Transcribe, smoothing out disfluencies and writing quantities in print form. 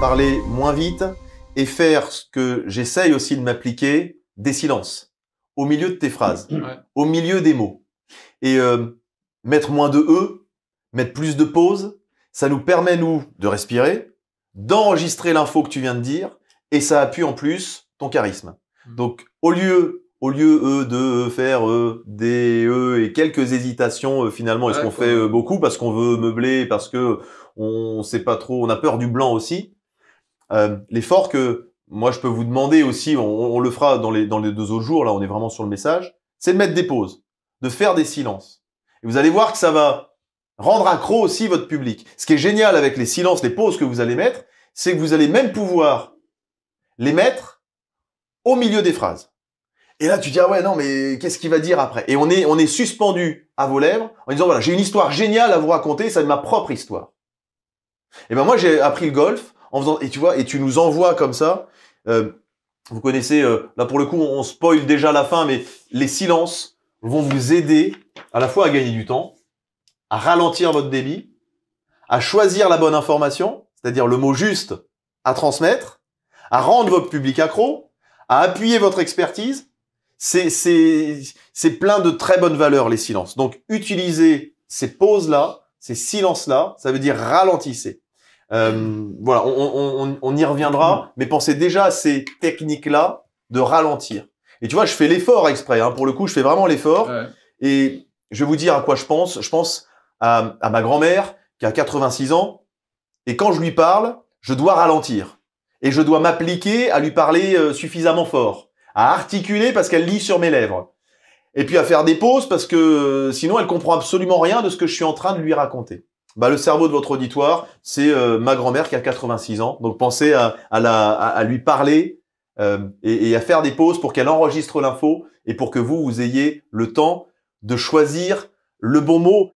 parler moins vite et faire ce que j'essaye aussi de m'appliquer, des silences au milieu de tes phrases, au milieu des mots. Et mettre moins de E, mettre plus de pauses, ça nous permet, nous, de respirer, d'enregistrer l'info que tu viens de dire, et ça appuie en plus ton charisme. Donc, au lieu de faire des et quelques hésitations, finalement, est-ce qu'on fait beaucoup parce qu'on veut meubler, parce que on sait pas trop, on a peur du blanc aussi. L'effort que moi je peux vous demander aussi, on le fera dans les 2 autres jours, là on est vraiment sur le message, c'est de mettre des pauses, de faire des silences. Et vous allez voir que ça va rendre accro aussi votre public. Ce qui est génial avec les silences, les pauses que vous allez mettre, c'est que vous allez même pouvoir les mettre au milieu des phrases. Et là, tu dis, ah ouais, non, mais qu'est-ce qu'il va dire après? Et on est suspendu à vos lèvres en disant, voilà, j'ai une histoire géniale à vous raconter, c'est ma propre histoire. Et ben moi, j'ai appris le golf en faisant, et tu vois, et tu nous envoies comme ça, vous connaissez, là pour le coup, on spoil déjà la fin, mais les silences vont vous aider à la fois à gagner du temps, à ralentir votre débit, à choisir la bonne information, c'est-à-dire le mot juste à transmettre, à rendre votre public accro, à appuyer votre expertise. C'est plein de très bonnes valeurs, les silences. Donc, utilisez ces pauses-là, ces silences-là, ça veut dire ralentissez. Voilà, on y reviendra, mais pensez déjà à ces techniques-là de ralentir. Et tu vois, je fais l'effort exprès, hein, pour le coup, je fais vraiment l'effort. Ouais. Et je vais vous dire à quoi je pense. Je pense à ma grand-mère qui a 86 ans. Et quand je lui parle, je dois ralentir. Et je dois m'appliquer à lui parler suffisamment fort, à articuler parce qu'elle lit sur mes lèvres. Et puis à faire des pauses parce que sinon elle comprend absolument rien de ce que je suis en train de lui raconter. Bah, le cerveau de votre auditoire, c'est ma grand-mère qui a 86 ans. Donc pensez à lui parler et à faire des pauses pour qu'elle enregistre l'info et pour que vous ayez le temps de choisir le bon mot.